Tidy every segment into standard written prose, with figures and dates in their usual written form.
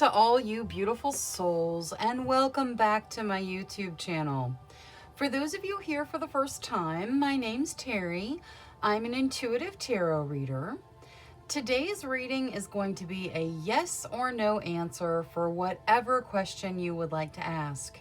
to all you beautiful souls, and welcome back to my YouTube channel. For those of you here for the first time, my name's Cheri. I'm an intuitive tarot reader. Today's reading is going to be a yes or no answer for whatever question you would like to ask.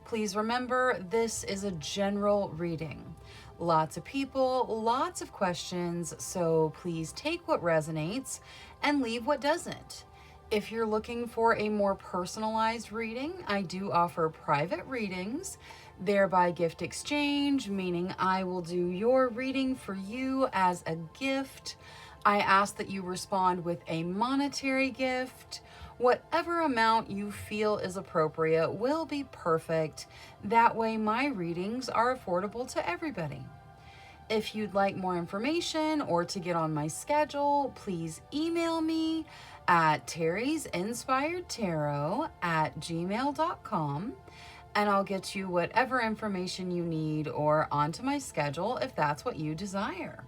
Please remember, this is a general reading. Lots of people, lots of questions, so please take what resonates and leave what doesn't. If you're looking for a more personalized reading, I do offer private readings, thereby gift exchange, meaning I will do your reading for you as a gift. I ask that you respond with a monetary gift. Whatever amount you feel is appropriate will be perfect. That way my readings are affordable to everybody. If you'd like more information or to get on my schedule, please email me at terrysinspiredtarot@gmail.com, and I'll get you whatever information you need or onto my schedule if that's what you desire.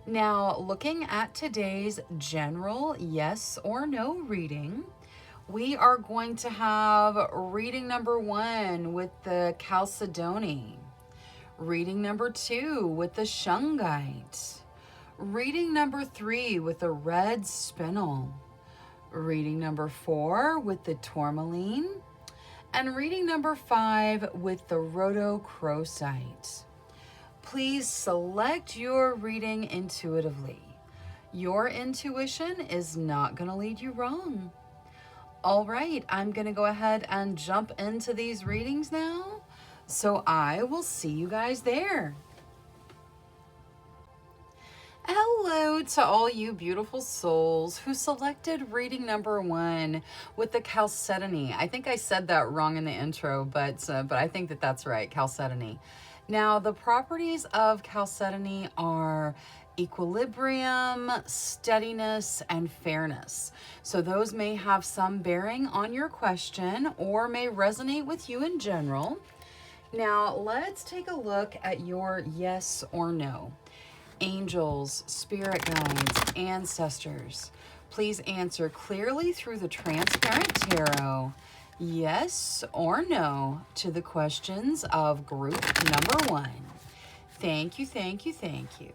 Now, looking at today's general yes or no reading, we are going to have reading number 1 with the Chalcedony, reading number 2 with the Shungite, reading number 3 with the Red Spinel, reading number 4 with the Tourmaline, and reading number 5 with the Rhodochrosite. Please select your reading intuitively. Your intuition is not going to lead you wrong. All right, I'm going to go ahead and jump into these readings now. So I will see you guys there. Hello to all you beautiful souls who selected reading number 1 with the Chalcedony. I think I said that wrong in the intro, but I think that that's right, Chalcedony. Now, the properties of Chalcedony are equilibrium, steadiness, and fairness. So those may have some bearing on your question or may resonate with you in general. Now, let's take a look at your yes or no. Angels, spirit guides, ancestors, please answer clearly through the transparent tarot, yes or no, to the questions of group number 1. Thank you, thank you, thank you.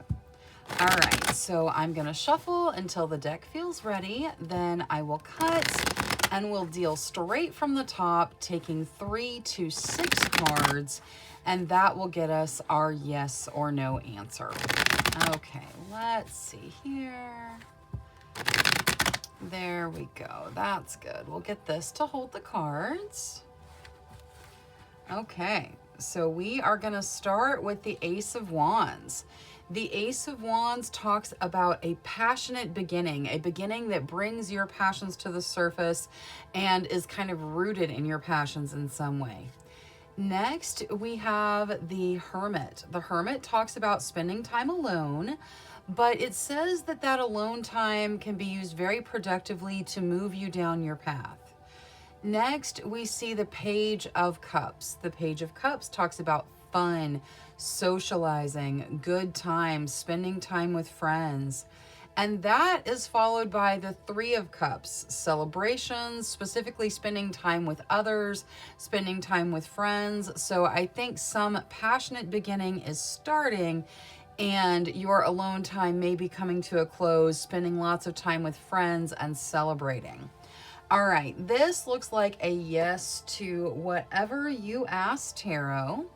All right, so I'm going to shuffle until the deck feels ready. Then I will cut and we'll deal straight from the top, taking 3 to 6 cards, and that will get us our yes or no answer. Okay, let's see here. There we go. That's good. We'll get this to hold the cards. Okay, so we are going to start with the Ace of Wands. The Ace of Wands talks about a passionate beginning, a beginning that brings your passions to the surface and is kind of rooted in your passions in some way. Next, we have the Hermit. The Hermit talks about spending time alone, but it says that that alone time can be used very productively to move you down your path. Next, we see the Page of Cups. The Page of Cups talks about fun, socializing, good times, spending time with friends. And that is followed by the Three of Cups, celebrations, specifically spending time with others, spending time with friends. So I think some passionate beginning is starting and your alone time may be coming to a close, spending lots of time with friends and celebrating. All right, this looks like a yes to whatever you asked, Tarot.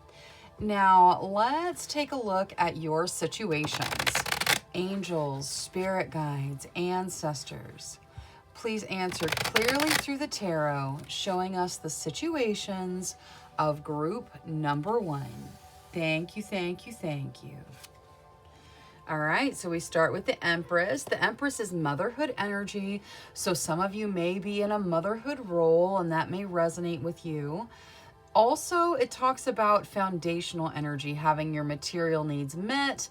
Now, let's take a look at your situations. Angels, spirit guides, ancestors, please answer clearly through the tarot, showing us the situations of group number 1. Thank you, thank you, thank you. All right, so we start with the Empress. The Empress is motherhood energy, so some of you may be in a motherhood role, and that may resonate with you. Also, it talks about foundational energy, having your material needs met,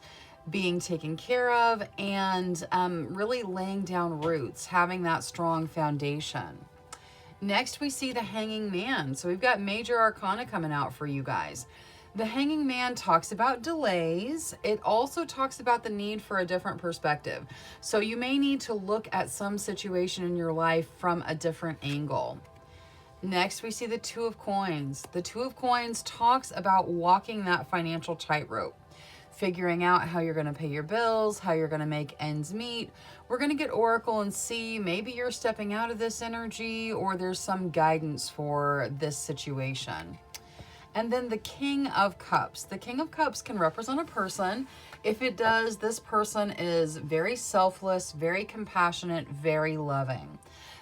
being taken care of, and really laying down roots, having that strong foundation. Next, we see the Hanging Man. So we've got major arcana coming out for you guys. The Hanging Man talks about delays. It also talks about the need for a different perspective. So you may need to look at some situation in your life from a different angle. Next, we see the Two of Coins. The Two of Coins talks about walking that financial tightrope, figuring out how you're going to pay your bills, how you're going to make ends meet. We're going to get Oracle and see maybe you're stepping out of this energy or there's some guidance for this situation. And then the King of Cups. The King of Cups can represent a person. If it does, this person is very selfless, very compassionate, very loving.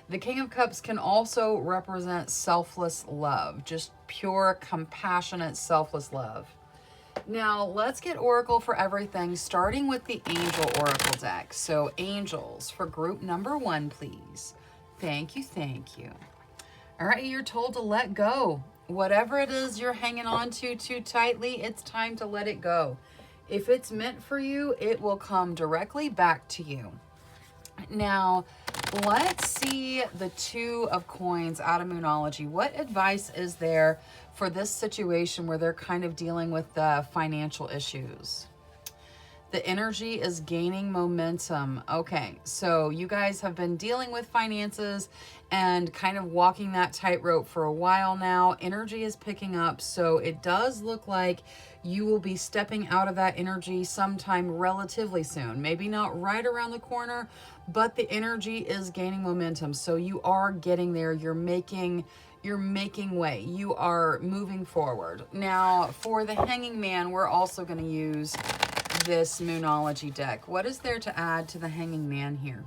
The King of Cups can also represent selfless love, just pure, compassionate, selfless love. Now, let's get Oracle for everything, starting with the Angel Oracle deck. So, Angels for group number 1, please. Thank you, thank you. All right, you're told to let go. Whatever it is you're hanging on to too tightly, it's time to let it go. If it's meant for you, it will come directly back to you. Now, let's see the Two of Coins out of Moonology. What advice is there for this situation where they're kind of dealing with the financial issues? The energy is gaining momentum. Okay, so you guys have been dealing with finances and kind of walking that tightrope for a while now. Energy is picking up, so it does look like you will be stepping out of that energy sometime relatively soon. Maybe not right around the corner, but the energy is gaining momentum. So you are getting there. You're making way. You are moving forward. Now, for the Hanging Man, we're also going to use this Moonology deck. What is there to add to the Hanging Man here?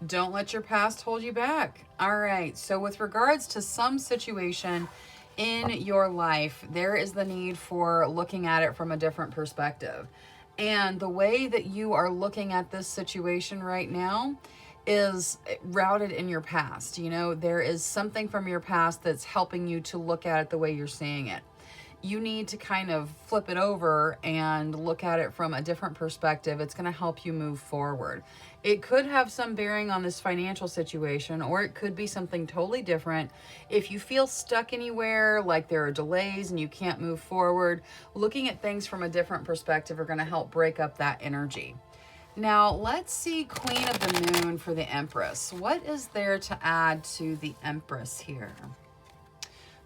Don't let your past hold you back. All right. So with regards to some situation in your life, there is the need for looking at it from a different perspective. And the way that you are looking at this situation right now is routed in your past. You know, there is something from your past that's helping you to look at it the way you're seeing it. You need to kind of flip it over and look at it from a different perspective. It's going to help you move forward. It could have some bearing on this financial situation, or it could be something totally different. If you feel stuck anywhere, like there are delays and you can't move forward, looking at things from a different perspective are going to help break up that energy. Now, let's see Queen of the Moon for the Empress. What is there to add to the Empress here?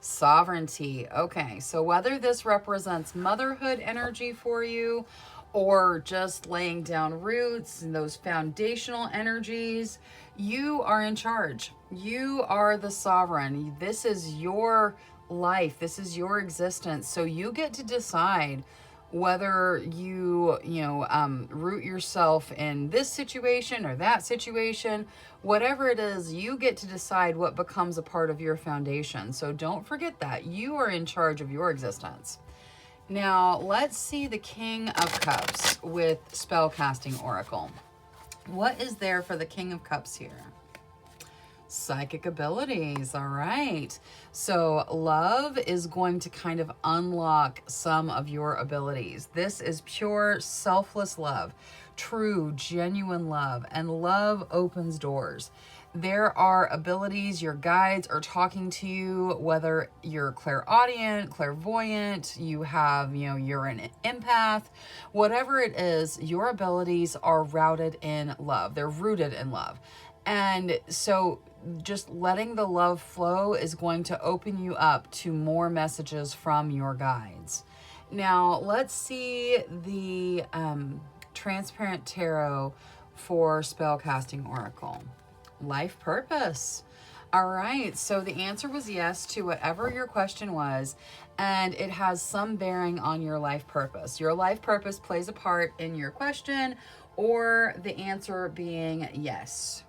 Sovereignty. Okay, so whether this represents motherhood energy for you or just laying down roots and those foundational energies, you are in charge. You are the sovereign. This is your life. This is your existence. So you get to decide whether you root yourself in this situation or that situation. Whatever it is, you get to decide what becomes a part of your foundation. So don't forget that. You are in charge of your existence. Now, let's see the King of Cups with Spellcasting Oracle. What is there for the King of Cups here? Psychic abilities. All right. So love is going to kind of unlock some of your abilities. This is pure selfless love, true, genuine love, and love opens doors. There are abilities, your guides are talking to you, whether you're clairaudient, clairvoyant, you have, you're an empath, whatever it is, your abilities are routed in love. They're rooted in love. And so just letting the love flow is going to open you up to more messages from your guides. Now, let's see the Transparent Tarot for Spellcasting Oracle. Life purpose. All right, so the answer was yes to whatever your question was, and it has some bearing on your life purpose. Your life purpose plays a part in your question or the answer being yes.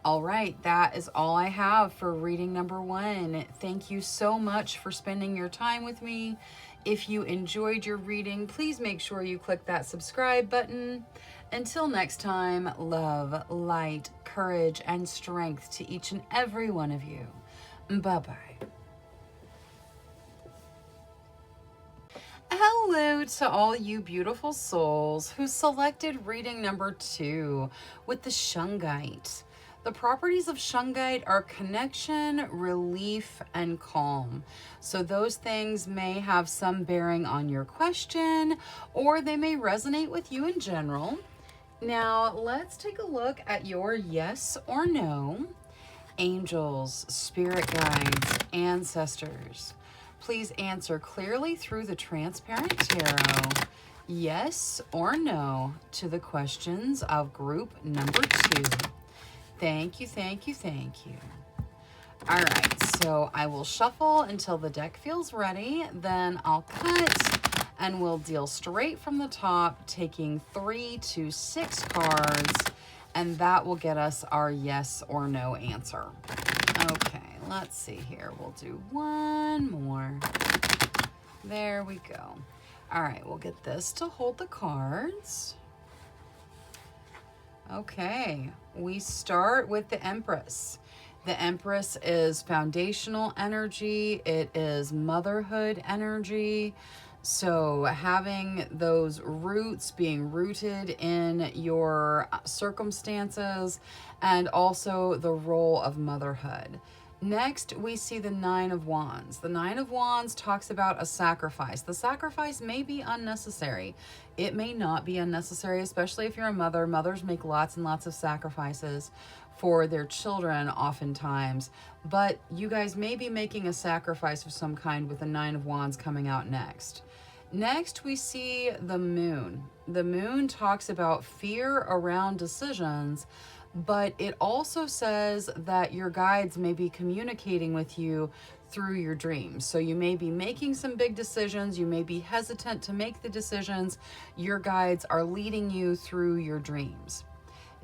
All right, that is all I have for reading number 1. Thank you so much for spending your time with me. If you enjoyed your reading, please make sure you click that subscribe button. Until next time, love, light, courage, and strength to each and every one of you. Bye-bye. Hello to all you beautiful souls who selected reading number 2 with the Shungite. The properties of shungite are connection, relief, and calm. So those things may have some bearing on your question, or they may resonate with you in general. Now, let's take a look at your yes or no. Angels, spirit guides, ancestors, please answer clearly through the transparent tarot, yes or no, to the questions of group number 2. Thank you, thank you, thank you. All right, so I will shuffle until the deck feels ready, then I'll cut and we'll deal straight from the top, taking 3 to 6 cards, and that will get us our yes or no answer. Okay, let's see here. We'll do one more. There we go. All right, we'll get this to hold the cards. Okay, we start with the Empress. The Empress is foundational energy. It is motherhood energy. So having those roots, being rooted in your circumstances, and also the role of motherhood. Next, we see the Nine of Wands. The Nine of Wands talks about a sacrifice. The sacrifice may be unnecessary. It may not be unnecessary, especially if you're a mother. Mothers make lots and lots of sacrifices for their children oftentimes. But you guys may be making a sacrifice of some kind with the Nine of Wands coming out next. Next, we see the Moon. The Moon talks about fear around decisions, but it also says that your guides may be communicating with you through your dreams. So you may be making some big decisions. You may be hesitant to make the decisions. Your guides are leading you through your dreams.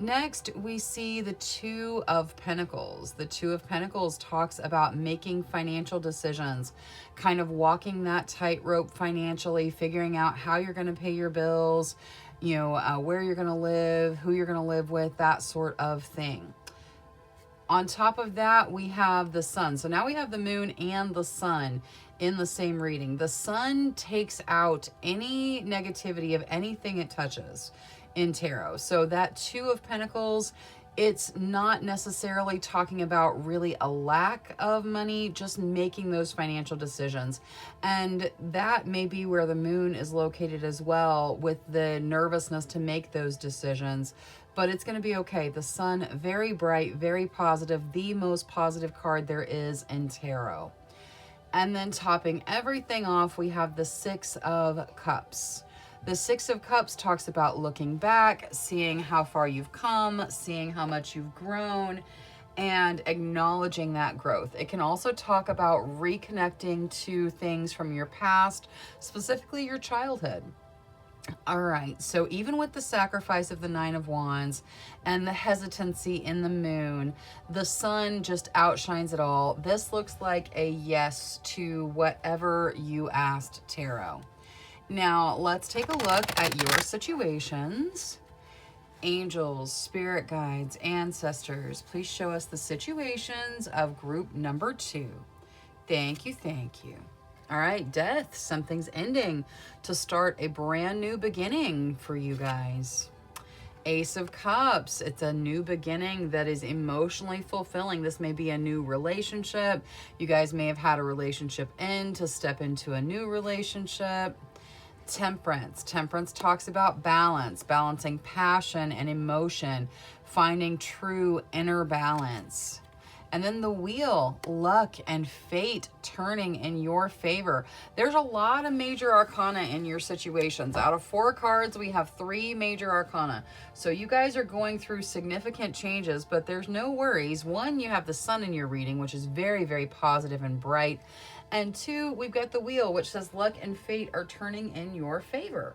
Next, we see the Two of Pentacles. The Two of Pentacles talks about making financial decisions, kind of walking that tightrope financially, figuring out how you're going to pay your bills, where you're going to live, who you're going to live with, that sort of thing. On top of that, we have the Sun. So now we have the Moon and the Sun in the same reading. The Sun takes out any negativity of anything it touches in tarot. So that Two of Pentacles, it's not necessarily talking about really a lack of money, just making those financial decisions. And that may be where the Moon is located as well, with the nervousness to make those decisions. But it's going to be okay. The Sun, very bright, very positive, the most positive card there is in tarot. And then topping everything off, we have the Six of Cups. The Six of Cups talks about looking back, seeing how far you've come, seeing how much you've grown, and acknowledging that growth. It can also talk about reconnecting to things from your past, specifically your childhood. All right, so even with the sacrifice of the Nine of Wands and the hesitancy in the Moon, the Sun just outshines it all. This looks like a yes to whatever you asked, tarot. Now, let's take a look at your situations. Angels, spirit guides, ancestors, please show us the situations of group number 2. Thank you, thank you. All right, Death, something's ending to start a brand new beginning for you guys. Ace of Cups, it's a new beginning that is emotionally fulfilling. This may be a new relationship. You guys may have had a relationship end to step into a new relationship. Temperance. Temperance talks about balance, balancing passion and emotion, finding true inner balance. And then the Wheel, luck and fate turning in your favor. There's a lot of major arcana in your situations. Out of 4 cards, we have 3 major arcana. So you guys are going through significant changes, but there's no worries. 1, you have the Sun in your reading, which is very, very positive and bright. And 2, we've got the Wheel, which says luck and fate are turning in your favor.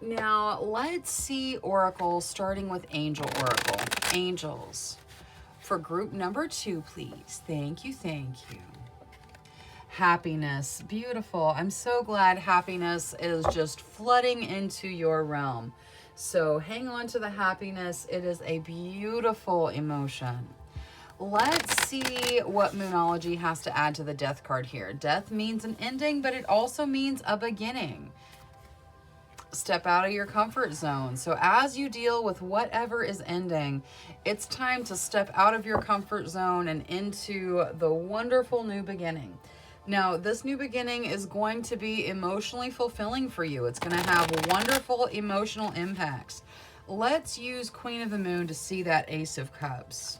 Now, let's see Oracle, starting with Angel Oracle. Angels. For group number 2, please. Thank you, thank you. Happiness. Beautiful. I'm so glad happiness is just flooding into your realm. So hang on to the happiness. It is a beautiful emotion. Let's see what Moonology has to add to the Death card here. Death means an ending, but it also means a beginning. step out of your comfort zone. So as you deal with whatever is ending, it's time to step out of your comfort zone and into the wonderful new beginning. Now, this new beginning is going to be emotionally fulfilling for you. It's going to have wonderful emotional impacts. Let's use Queen of the Moon to see that Ace of Cups.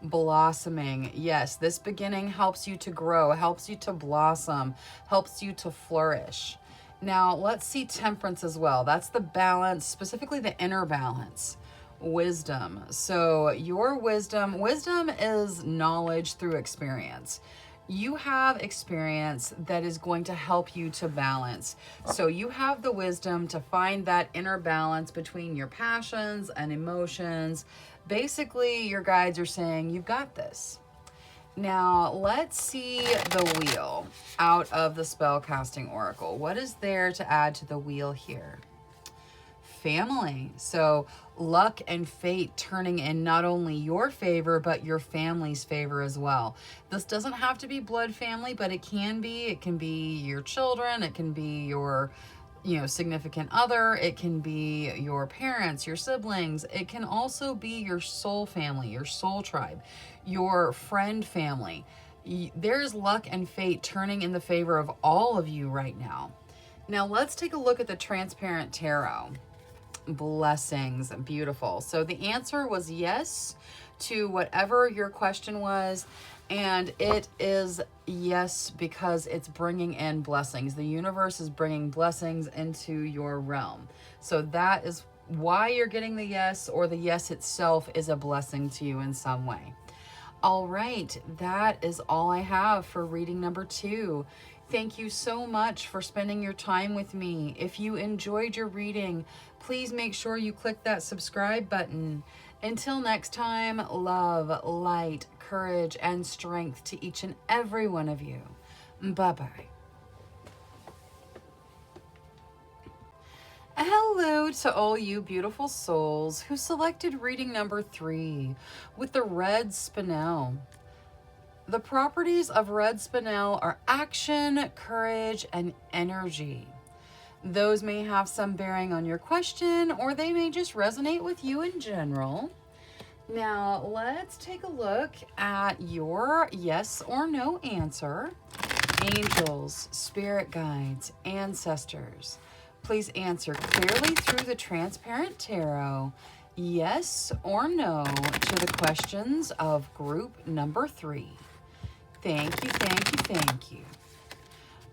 Blossoming. Yes, this beginning helps you to grow, helps you to blossom, helps you to flourish. Now, let's see Temperance as well. That's the balance, specifically the inner balance. Wisdom. So your wisdom is knowledge through experience. You have experience that is going to help you to balance. So you have the wisdom to find that inner balance between your passions and emotions. Basically, your guides are saying, you've got this. Now, let's see the wheel out of the spellcasting oracle. What is there to add to the wheel here? Family. So luck and fate turning in not only your favor, but your family's favor as well. This doesn't have to be blood family, but it can be. It can be your children. It can be your, significant other. It can be your parents, your siblings. It can also be your soul family, your soul tribe, your friend family. There's luck and fate turning in the favor of all of you right now. Now let's take a look at the Transparent Tarot. Blessings. Beautiful. So the answer was yes to whatever your question was, and it is yes because it's bringing in blessings. The universe is bringing blessings into your realm. So that is why you're getting the yes, or the yes itself is a blessing to you in some way. All right, that is all I have for reading number 2. Thank you so much for spending your time with me. If you enjoyed your reading, please make sure you click that subscribe button. Until next time, love, light, courage, and strength to each and every one of you. Bye-bye. Hello to all you beautiful souls who selected reading number 3 with the red spinel. The properties of red spinel are action, courage, and energy. Those may have some bearing on your question, or they may just resonate with you in general. Now, let's take a look at your yes or no answer. Angels, spirit guides, ancestors, please answer clearly through the Transparent Tarot, yes or no, to the questions of group number 3. Thank you, thank you, thank you.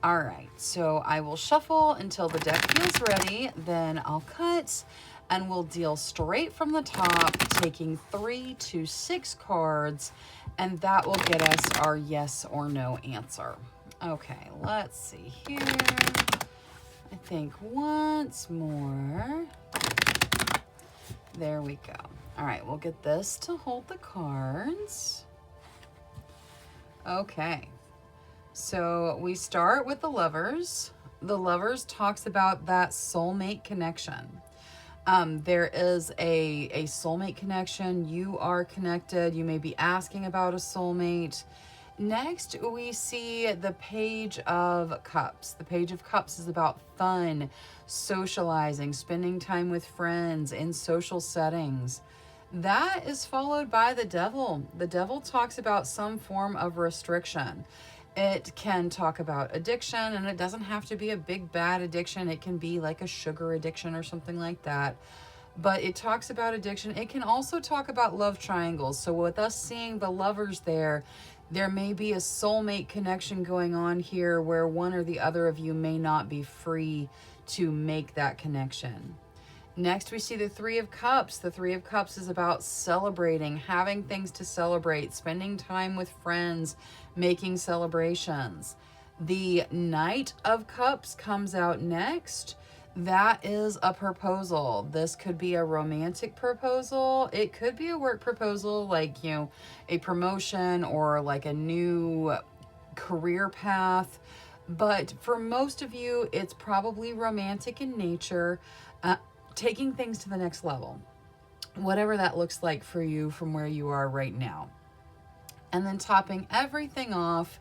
All right, so I will shuffle until the deck feels ready, then I'll cut, and we'll deal straight from the top, taking 3 to 6 cards, and that will get us our yes or no answer. Okay, let's see here. I think once more. There we go. All right, we'll get this to hold the cards. Okay, so we start with the Lovers. The Lovers talks about that soulmate connection. There is a soulmate connection. You are connected. You may be asking about a soulmate. Next, we see the Page of Cups. The Page of Cups is about fun, socializing, spending time with friends in social settings. That is followed by the Devil. The Devil talks about some form of restriction. It can talk about addiction, and it doesn't have to be a big bad addiction. It can be like a sugar addiction or something like that. But it talks about addiction. It can also talk about love triangles. So with us seeing the Lovers there may be a soulmate connection going on here where one or the other of you may not be free to make that connection. Next, we see the Three of Cups. The Three of Cups is about celebrating, having things to celebrate, spending time with friends, making celebrations. The Knight of Cups comes out next. That is a proposal. This could be a romantic proposal. It could be a work proposal, like, a promotion or like a new career path. But for most of you, it's probably romantic in nature. Taking things to the next level, whatever that looks like for you from where you are right now. And then topping everything off,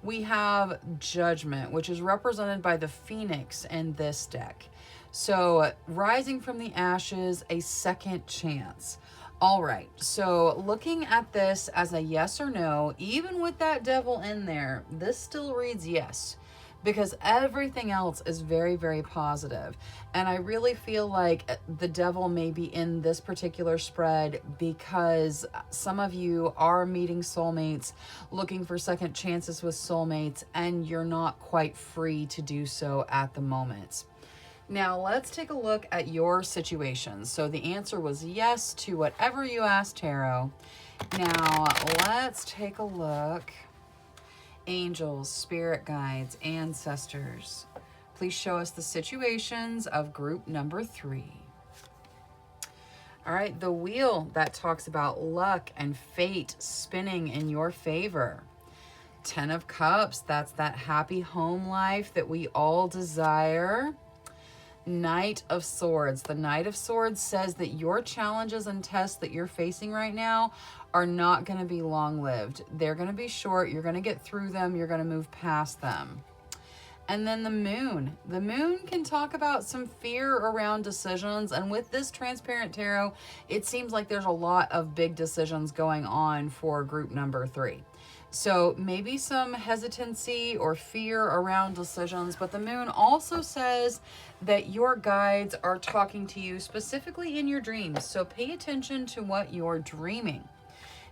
we have Judgment, which is represented by the Phoenix in this deck. So rising from the ashes, a second chance. All right, so looking at this as a yes or no, even with that devil in there, this still reads yes, because everything else is very, very positive. And I really feel like the devil may be in this particular spread because some of you are meeting soulmates, looking for second chances with soulmates, and you're not quite free to do so at the moment. Now, let's take a look at your situation. So the answer was yes to whatever you asked tarot. Now, let's take a look. Angels, spirit guides, ancestors, please show us the situations of group number 3. All right, the wheel that talks about luck and fate spinning in your favor. 10 of Cups, that's that happy home life that we all desire. Knight of Swords. The Knight of Swords says that your challenges and tests that you're facing right now are not going to be long-lived. They're going to be short. You're going to get through them. You're going to move past them. And then the Moon. The Moon can talk about some fear around decisions. And with this transparent tarot, it seems like there's a lot of big decisions going on for group number 3. So maybe some hesitancy or fear around decisions, but the Moon also says that your guides are talking to you specifically in your dreams. So pay attention to what you're dreaming.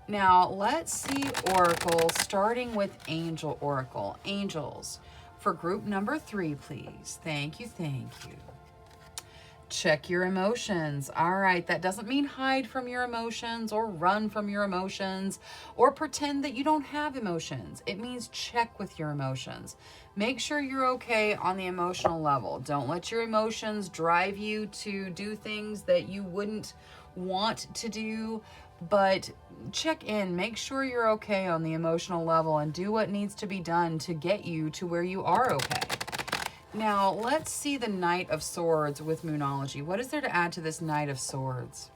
Now let's see Oracle, starting with Angel Oracle. Angels, for group number 3, please. Thank you, thank you. Check your emotions. All right, that doesn't mean hide from your emotions or run from your emotions or pretend that you don't have emotions. It means check with your emotions. Make sure you're okay on the emotional level. Don't let your emotions drive you to do things that you wouldn't want to do, but check in. Make sure you're okay on the emotional level and do what needs to be done to get you to where you are okay. Now, let's see the Knight of Swords with Moonology. What is there to add to this Knight of Swords?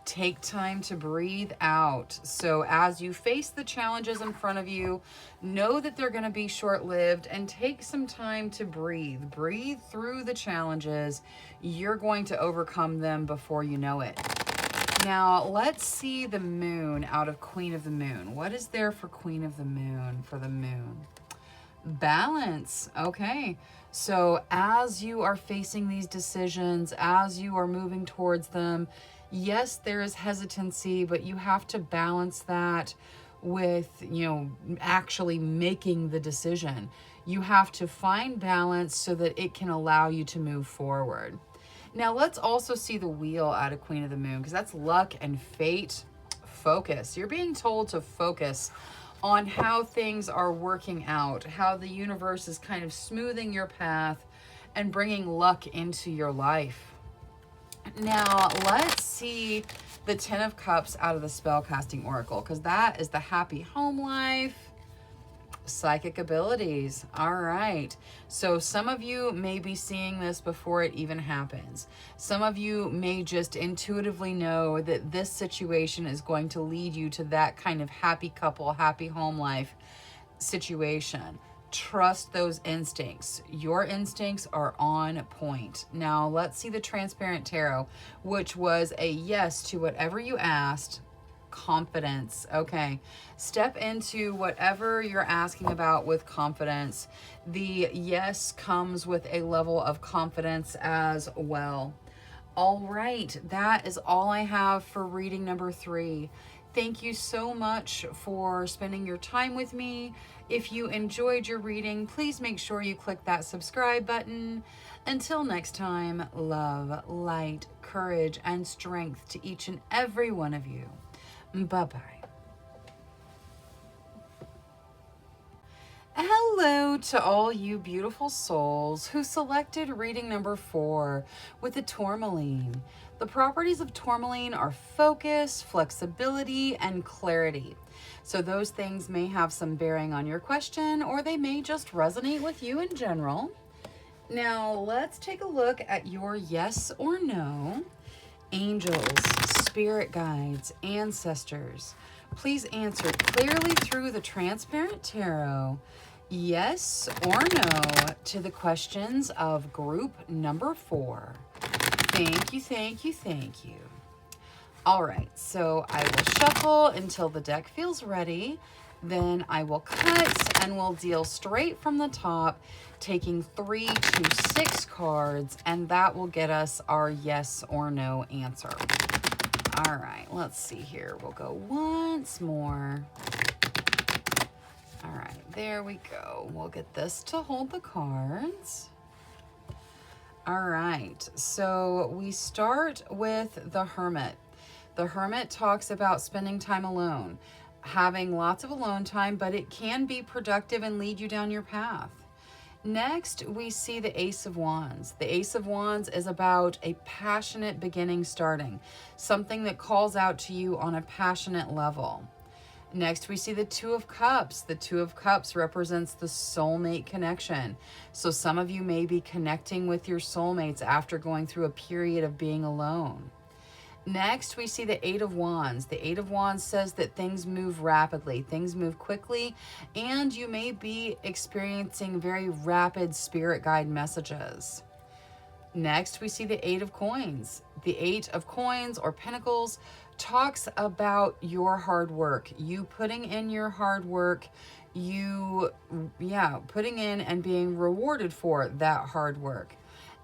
Take time to breathe out. So as you face the challenges in front of you, know that they're going to be short-lived and take some time to breathe. Breathe through the challenges. You're going to overcome them before you know it. Now, let's see the Moon out of Queen of the Moon. What is there for Queen of the Moon, for the Moon? Balance. Okay. So as you are facing these decisions, as you are moving towards them, yes, there is hesitancy, but you have to balance that with, actually making the decision. You have to find balance so that it can allow you to move forward. Now, let's also see the wheel out of Queen of the Moon, because that's luck and fate. Focus. You're being told to focus on how things are working out, how the universe is kind of smoothing your path and bringing luck into your life. Now, let's see the 10 of Cups out of the Spellcasting Oracle, because that is the happy home life, psychic abilities. All right. So some of you may be seeing this before it even happens. Some of you may just intuitively know that this situation is going to lead you to that kind of happy couple, happy home life situation. Trust those instincts. Your instincts are on point. Now let's see the Transparent Tarot, which was a yes to whatever you asked. Confidence. Okay. Step into whatever you're asking about with confidence. The yes comes with a level of confidence as well. All right. That is all I have for reading number 3. Thank you so much for spending your time with me. If you enjoyed your reading, please make sure you click that subscribe button. Until next time, love, light, courage, and strength to each and every one of you. Bye-bye. Hello to all you beautiful souls who selected reading number 4 with the tourmaline. The properties of tourmaline are focus, flexibility, and clarity. So those things may have some bearing on your question, or they may just resonate with you in general. Now, let's take a look at your yes or no. Angels, spirit guides, ancestors, please answer clearly through the Transparent Tarot. yes or no to the questions of group number 4. Thank you, thank you, thank you. All right, so I will shuffle until the deck feels ready. Then I will cut and we'll deal straight from the top, taking 3 to 6 cards, and that will get us our yes or no answer. All right, let's see here. We'll go once more. All right, there we go. We'll get this to hold the cards. All right, so we start with the Hermit. The Hermit talks about spending time alone, having lots of alone time, but it can be productive and lead you down your path. Next, we see the Ace of Wands. The Ace of Wands is about a passionate beginning starting, something that calls out to you on a passionate level. Next, we see the Two of Cups. The Two of Cups represents the soulmate connection. So some of you may be connecting with your soulmates after going through a period of being alone. Next, we see the Eight of Wands. The Eight of Wands says that things move rapidly, things move quickly, and you may be experiencing very rapid spirit guide messages. Next, we see the Eight of Coins. The Eight of Coins or Pentacles talks about your hard work, you putting in your hard work, putting in and being rewarded for that hard work.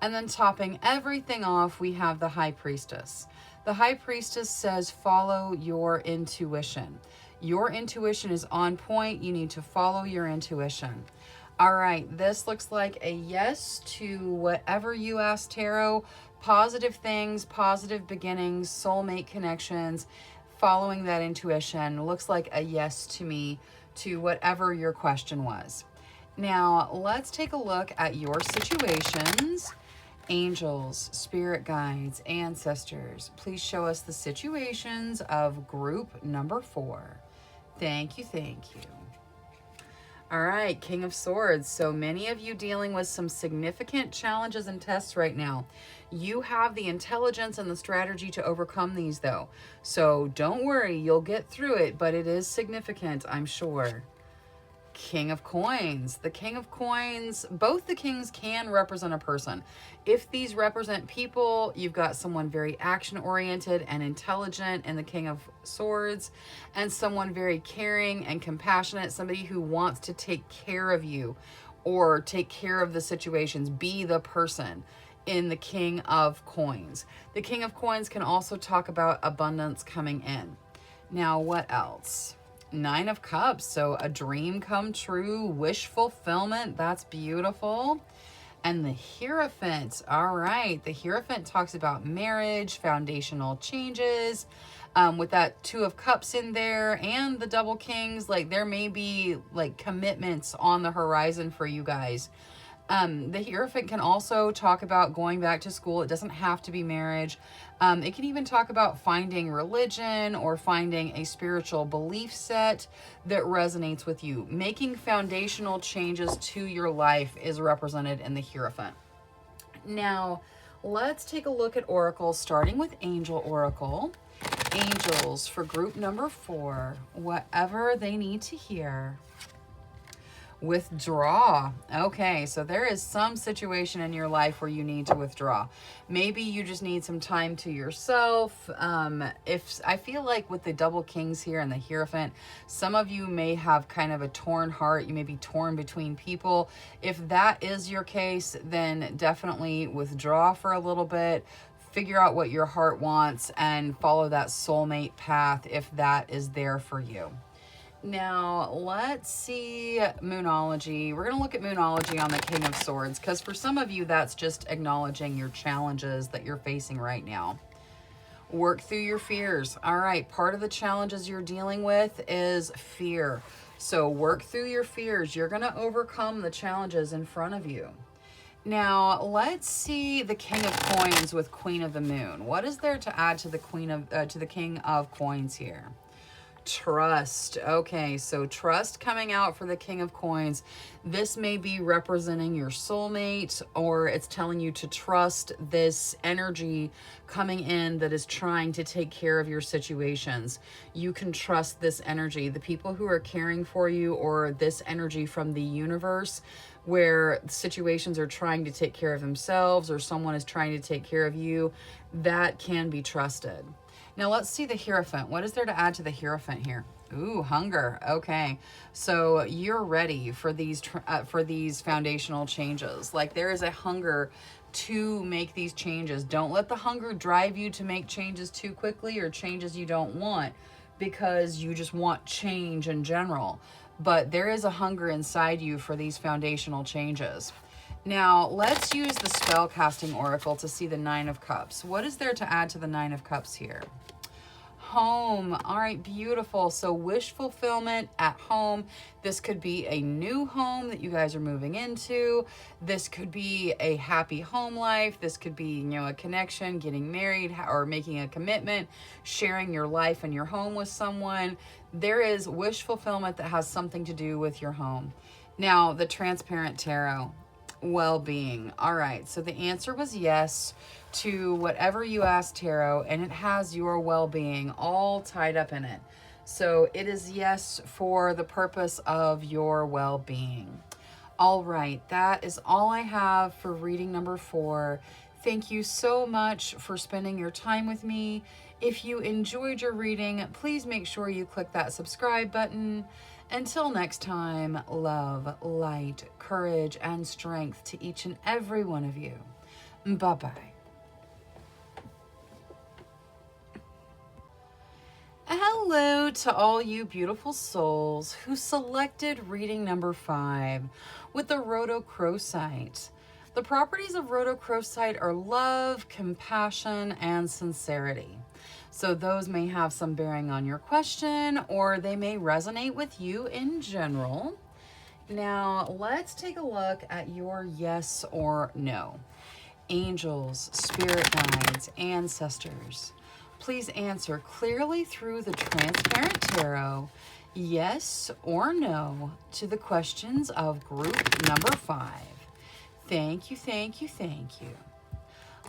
And then topping everything off, we have the High Priestess. The High Priestess says, follow your intuition. Your intuition is on point. You need to follow your intuition. All right, this looks like a yes to whatever you asked, Tarot. Positive things, positive beginnings, soulmate connections, following that intuition. Looks like a yes to me to whatever your question was. Now, let's take a look at your situations. Angels, spirit guides, ancestors, please show us the situations of group number 4. Thank you, thank you. All right, King of Swords. So many of you dealing with some significant challenges and tests right now. You have the intelligence and the strategy to overcome these, though. So don't worry, you'll get through it, but it is significant, I'm sure. King of Coins. The King of Coins, both the kings can represent a person. If these represent people, you've got someone very action-oriented and intelligent in the King of Swords, and someone very caring and compassionate, somebody who wants to take care of you or take care of the situations, be the person in the King of Coins. The King of Coins can also talk about abundance coming in. Now, what else? 9 of Cups, so a dream come true, wish fulfillment, that's beautiful. And the Hierophant, all right, the Hierophant talks about marriage, foundational changes, with that 2 of Cups in there and the Double Kings, like there may be like commitments on the horizon for you guys. The Hierophant can also talk about going back to school. It doesn't have to be marriage. It can even talk about finding religion or finding a spiritual belief set that resonates with you. Making foundational changes to your life is represented in the Hierophant. Now, let's take a look at Oracle, starting with Angel Oracle. Angels for group number 4, whatever they need to hear. Withdraw. Okay, so there is some situation in your life where you need to withdraw. Maybe you just need some time to yourself. If I feel like with the Double Kings here and the Hierophant, some of you may have kind of a torn heart. You may be torn between people. If that is your case, then definitely withdraw for a little bit. Figure out what your heart wants and follow that soulmate path if that is there for you. Now, let's see Moonology. We're going to look at Moonology on the King of Swords because for some of you, that's just acknowledging your challenges that you're facing right now. Work through your fears. All right, part of the challenges you're dealing with is fear. So work through your fears. You're going to overcome the challenges in front of you. Now, let's see the King of Coins with Queen of the Moon. What is there to add to the King of Coins here? Trust. Okay, so trust coming out for the King of Coins. This may be representing your soulmate, or it's telling you to trust this energy coming in that is trying to take care of your situations. You can trust this energy. The people who are caring for you, or this energy from the universe where situations are trying to take care of themselves, or someone is trying to take care of you, that can be trusted. Now let's see the Hierophant. What is there to add to the Hierophant here? Ooh, hunger. Okay, so you're ready for these foundational changes. Like, there is a hunger to make these changes. Don't let the hunger drive you to make changes too quickly, or changes you don't want, because you just want change in general. But there is a hunger inside you for these foundational changes. Now, let's use the Spellcasting Oracle to see the Nine of Cups. What is there to add to the Nine of Cups here? Home. All right, beautiful. So wish fulfillment at home. This could be a new home that you guys are moving into. This could be a happy home life. This could be, a connection, getting married, or making a commitment, sharing your life and your home with someone. There is wish fulfillment that has something to do with your home. Now, the Transparent Tarot. Well-being. All right, so the answer was yes to whatever you asked Tarot, and it has your well-being all tied up in it. So it is yes for the purpose of your well-being. All right, that is all I have for reading number 4. Thank you so much for spending your time with me. If you enjoyed your reading, please make sure you click that subscribe button. Until next time, love, light, courage, and strength to each and every one of you. Bye-bye. Hello to all you beautiful souls who selected reading number 5 with the rhodochrosite. The properties of rhodochrosite are love, compassion, and sincerity. So those may have some bearing on your question, or they may resonate with you in general. Now, let's take a look at your yes or no. Angels, spirit guides, ancestors, please answer clearly through the Transparent Tarot, yes or no, to the questions of group number 5. Thank you, thank you, thank you.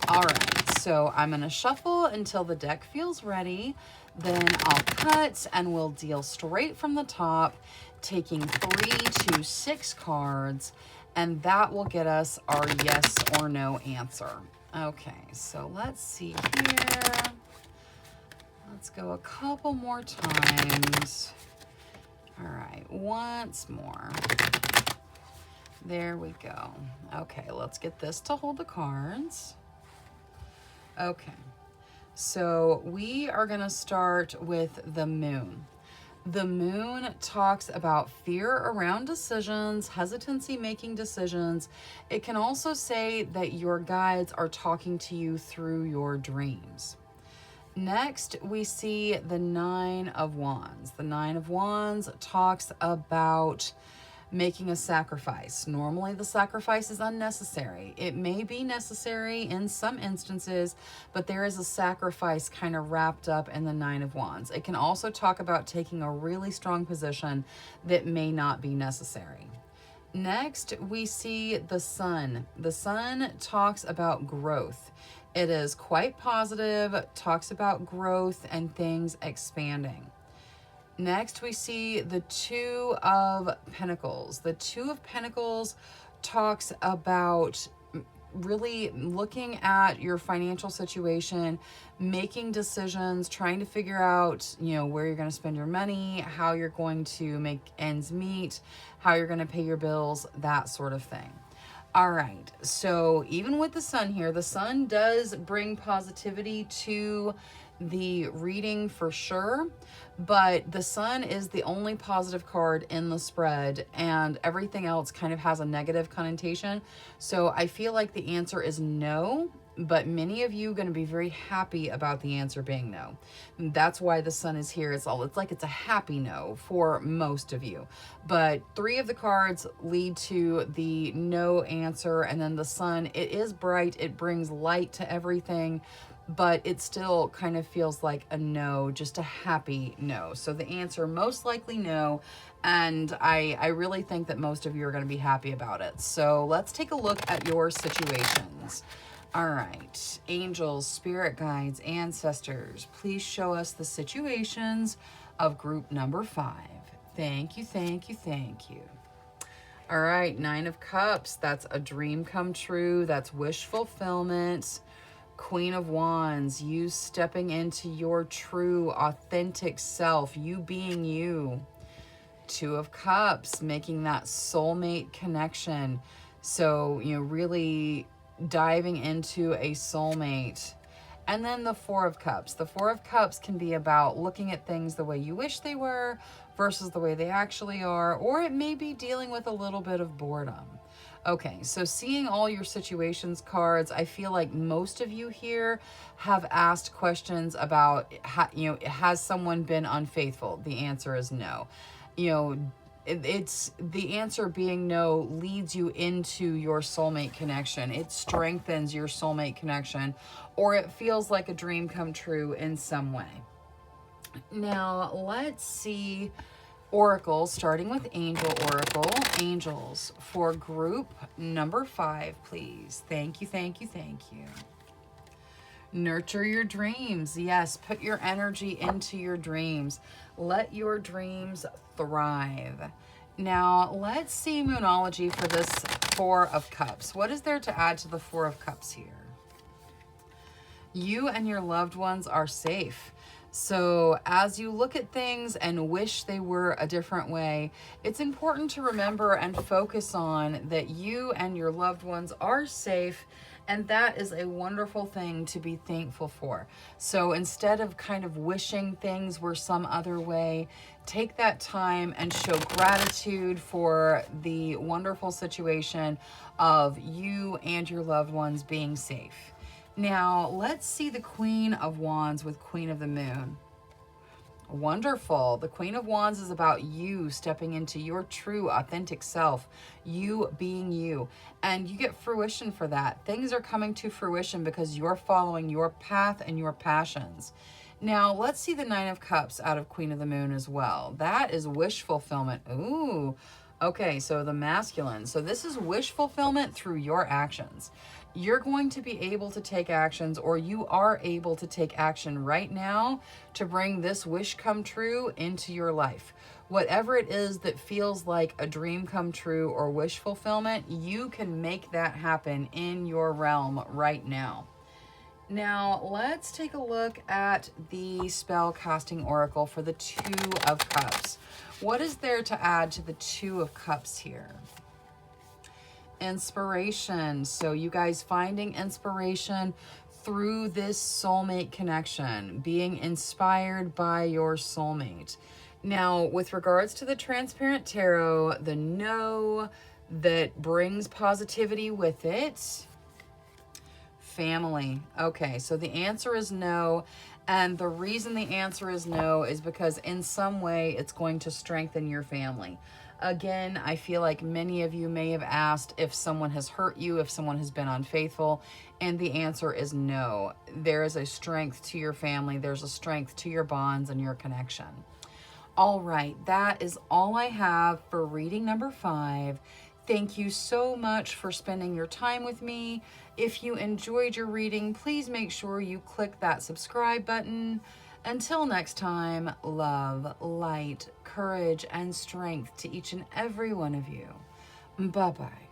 All right, so I'm going to shuffle until the deck feels ready. Then I'll cut and we'll deal straight from the top, taking 3 to 6 cards, and that will get us our yes or no answer. Okay, so let's see here. Let's go a couple more times. All right, once more. There we go. Okay, let's get this to hold the cards. Okay, so we are going to start with the Moon. The Moon talks about fear around decisions, hesitancy making decisions. It can also say that your guides are talking to you through your dreams. Next, we see the Nine of Wands. The Nine of Wands talks about making a sacrifice. Normally, the sacrifice is unnecessary. It may be necessary in some instances, but there is a sacrifice kind of wrapped up in the Nine of Wands. It can also talk about taking a really strong position that may not be necessary. Next, we see the Sun. The Sun talks about growth. It is quite positive, talks about growth and things expanding. Next, we see the Two of Pentacles. The Two of Pentacles talks about really looking at your financial situation, making decisions, trying to figure out, where you're going to spend your money, how you're going to make ends meet, how you're going to pay your bills, that sort of thing. All right, so even with the Sun here, the Sun does bring positivity to the reading for sure, but the Sun is the only positive card in the spread, and everything else kind of has a negative connotation. So I feel like the answer is no, but many of you are going to be very happy about the answer being no. That's why the Sun is here. It's like it's a happy no for most of you. But 3 of the cards lead to the no answer, and then the Sun, it is bright, it brings light to everything, but it still kind of feels like a no, just a happy no. So the answer most likely no, and I really think that most of you are going to be happy about it. So let's take a look at your situations. All right, angels, spirit guides, ancestors, please show us the situations of group number 5. Thank you, thank you, thank you. All right, 9 of Cups, that's a dream come true, that's wish fulfillment. Queen of Wands, you stepping into your true, authentic self, you being you. 2 of Cups, making that soulmate connection. So, really diving into a soulmate. And then the 4 of Cups. The 4 of Cups can be about looking at things the way you wish they were versus the way they actually are, or it may be dealing with a little bit of boredom. Okay, so seeing all your situations cards, I feel like most of you here have asked questions about, has someone been unfaithful? The answer is no. It's the answer being no leads you into your soulmate connection. It strengthens your soulmate connection, or it feels like a dream come true in some way. Now, let's see Oracle, starting with Angel Oracle. Angels for group number 5, please. Thank you, thank you, thank you. Nurture your dreams. Yes, put your energy into your dreams. Let your dreams thrive. Now, let's see Moonology for this 4 of Cups. What is there to add to the 4 of Cups here? You and your loved ones are safe. So as you look at things and wish they were a different way, it's important to remember and focus on that you and your loved ones are safe, and that is a wonderful thing to be thankful for. So instead of kind of wishing things were some other way, take that time and show gratitude for the wonderful situation of you and your loved ones being safe. Now, let's see the Queen of Wands with Queen of the Moon. Wonderful. The Queen of Wands is about you stepping into your true, authentic self, you being you, and you get fruition for that. Things are coming to fruition because you're following your path and your passions. Now, let's see the 9 of Cups out of Queen of the Moon as well. That is wish fulfillment. Ooh. Okay, so the masculine. So this is wish fulfillment through your actions. You're going to be able to take actions, or you are able to take action right now to bring this wish come true into your life. Whatever it is that feels like a dream come true or wish fulfillment, you can make that happen in your realm right now. Now, let's take a look at the spell casting oracle for the 2 of Cups. What is there to add to the 2 of Cups here? Inspiration. So you guys finding inspiration through this soulmate connection, being inspired by your soulmate. Now, with regards to the Transparent Tarot, the no that brings positivity with it, family. Okay, so the answer is no. And the reason the answer is no is because in some way it's going to strengthen your family. Again, I feel like many of you may have asked if someone has hurt you, if someone has been unfaithful, and the answer is no. There is a strength to your family. There's a strength to your bonds and your connection. All right, that is all I have for reading number 5. Thank you so much for spending your time with me. If you enjoyed your reading, please make sure you click that subscribe button. Until next time, love, light, courage, and strength to each and every one of you. Bye-bye.